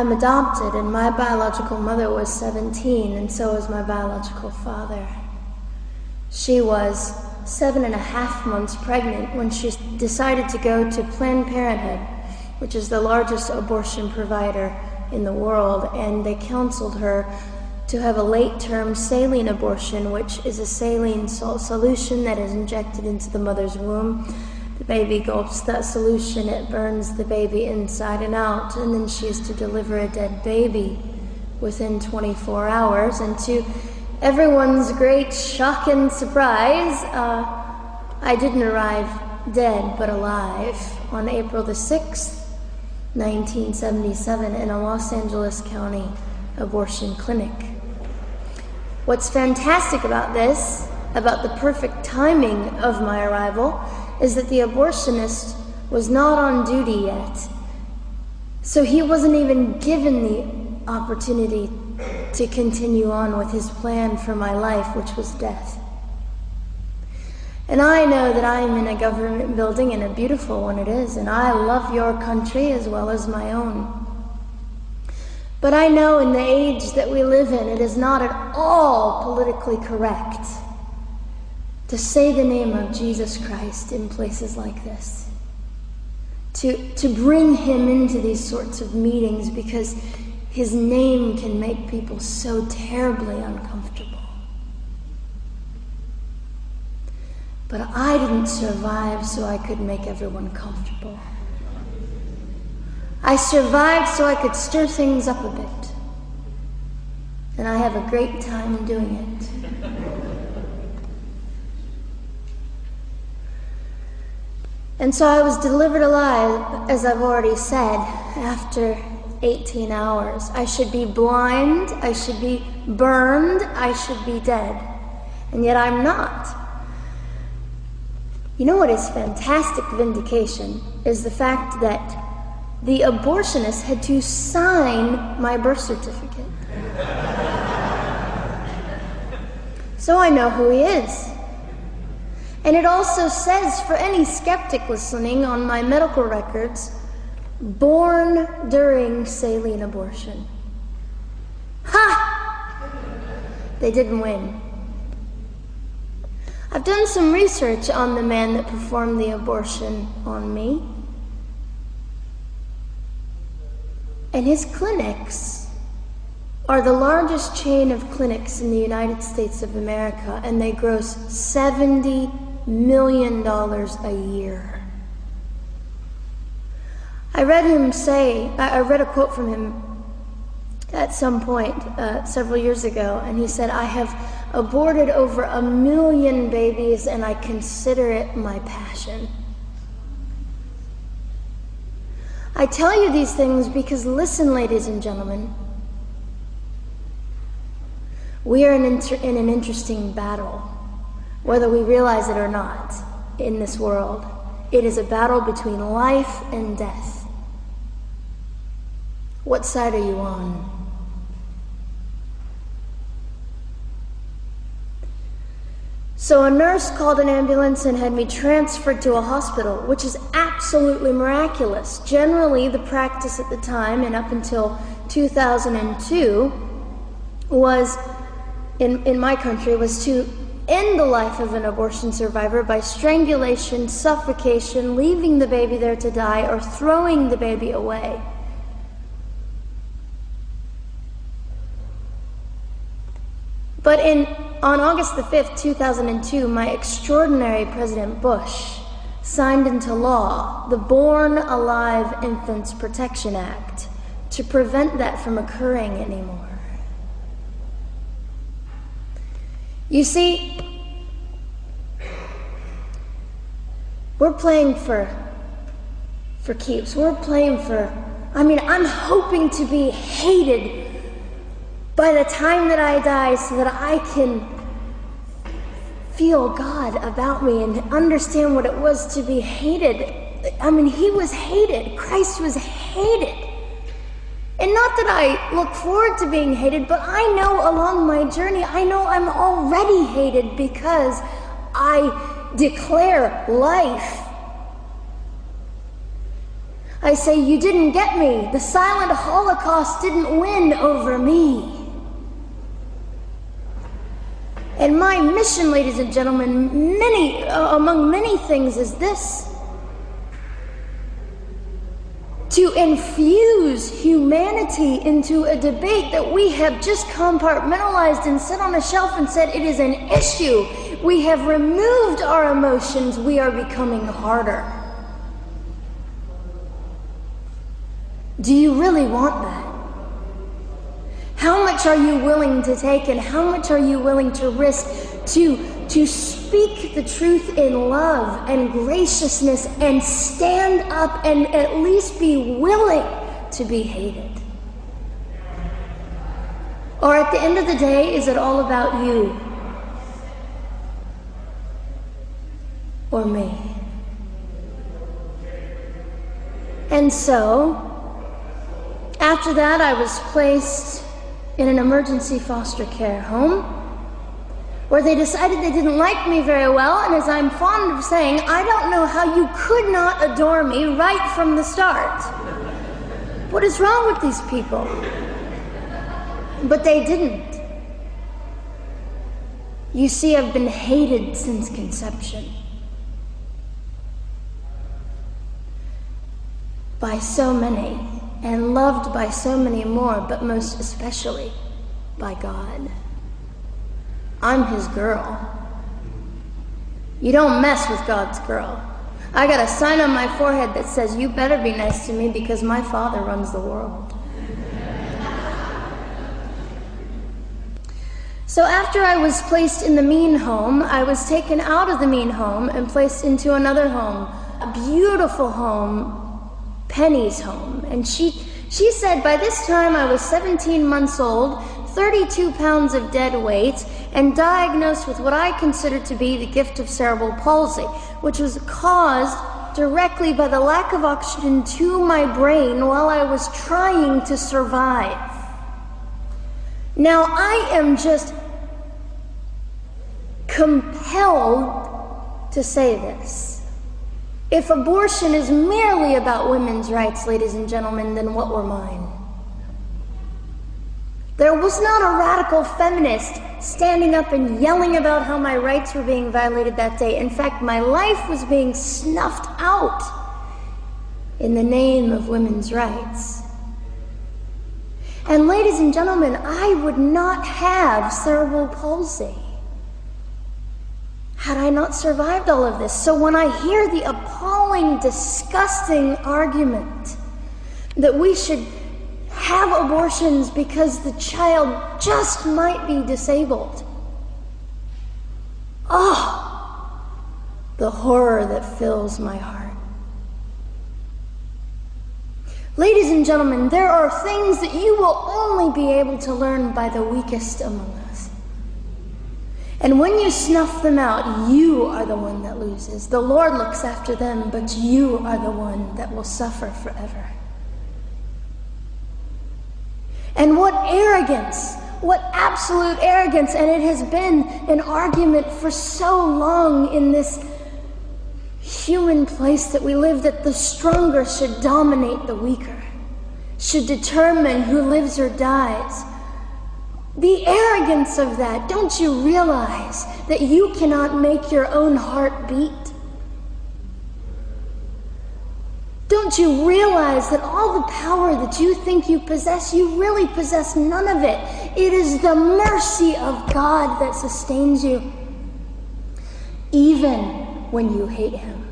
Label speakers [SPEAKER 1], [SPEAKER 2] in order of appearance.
[SPEAKER 1] I'm adopted, and my biological mother was 17, and so was my biological father. She was 7.5 months pregnant when she decided to go to Planned Parenthood, which is the largest abortion provider in the world, and they counseled her to have a late-term saline abortion, which is a saline salt solution that is injected into the mother's womb. The baby gulps that solution, it burns the baby inside and out, and then she is to deliver a dead baby within 24 hours. And to everyone's great shock and surprise, I didn't arrive dead but alive on April the 6th, 1977, in a Los Angeles County abortion clinic. What's fantastic about this, about the perfect timing of my arrival, is that the abortionist was not on duty yet. So he wasn't even given the opportunity to continue on with his plan for my life, which was death. And I know that I'm in a government building, and a beautiful one it is, and I love your country as well as my own. But I know in the age that we live in, it is not at all politically correct to say the name of Jesus Christ in places like this. To bring him into these sorts of meetings, because his name can make people so terribly uncomfortable. But I didn't survive so I could make everyone comfortable. I survived so I could stir things up a bit. And I have a great time doing it. And so I was delivered alive, as I've already said, after 18 hours. I should be blind, I should be burned, I should be dead. And yet I'm not. You know what is fantastic vindication is the fact that the abortionist had to sign my birth certificate. So I know who he is. And it also says, for any skeptic listening, on my medical records, born during saline abortion. Ha! They didn't win. I've done some research on the man that performed the abortion on me. And his clinics are the largest chain of clinics in the United States of America, and they gross $70 million a year. I read a quote from him at some point several years ago, and he said, "I have aborted over 1 million babies, and I consider it my passion." I tell you these things because, listen, ladies and gentlemen, we are in an interesting battle, whether we realize it or not, in this world. It is a battle between life and death. What side are you on? So a nurse called an ambulance and had me transferred to a hospital, which is absolutely miraculous. Generally, the practice at the time, and up until 2002, was, in my country, was to end the life of an abortion survivor by strangulation, suffocation, leaving the baby there to die, or throwing the baby away. But on August the 5th, 2002, my extraordinary President Bush signed into law the Born Alive Infants Protection Act to prevent that from occurring anymore. You see, we're playing for keeps. We're playing I'm hoping to be hated by the time that I die so that I can feel God about me and understand what it was to be hated. He was hated. Christ was hated. And not that I look forward to being hated, but I know along my journey, I know I'm already hated because I declare life. I say, you didn't get me. The silent Holocaust didn't win over me. And my mission, ladies and gentlemen, among many things, is this: to infuse humanity into a debate that we have just compartmentalized and set on a shelf and said it is an issue. We have removed our emotions. We are becoming harder. Do you really want that? How much are you willing to take, and how much are you willing to risk to speak the truth in love and graciousness and stand up and at least be willing to be hated? Or at the end of the day, is it all about you or me? And so, after that, I was placed in an emergency foster care home where they decided they didn't like me very well, and as I'm fond of saying, I don't know how you could not adore me right from the start. What is wrong with these people? But they didn't. You see, I've been hated since conception by so many, and loved by so many more, but most especially by God. I'm his girl. You don't mess with God's girl. I got a sign on my forehead that says, you better be nice to me because my Father runs the world. So after I was placed in the mean home, I was taken out of the mean home and placed into another home, a beautiful home, Penny's home. And she said by this time I was 17 months old, 32 pounds of dead weight, and diagnosed with what I considered to be the gift of cerebral palsy, which was caused directly by the lack of oxygen to my brain while I was trying to survive. Now, I am just compelled to say this. If abortion is merely about women's rights, ladies and gentlemen, then what were mine? There was not a radical feminist standing up and yelling about how my rights were being violated that day. In fact, my life was being snuffed out in the name of women's rights. And ladies and gentlemen, I would not have cerebral palsy had I not survived all of this. So when I hear the appalling, disgusting argument that we should have abortions because the child just might be disabled, oh, the horror that fills my heart. Ladies and gentlemen, there are things that you will only be able to learn by the weakest among us. And when you snuff them out, you are the one that loses. The Lord looks after them, but you are the one that will suffer forever. And what arrogance, what absolute arrogance, and it has been an argument for so long in this human place that we live, that the stronger should dominate the weaker, should determine who lives or dies. The arrogance of that, don't you realize that you cannot make your own heart beat? Don't you realize that all the power that you think you possess, you really possess none of it? It is the mercy of God that sustains you, even when you hate him.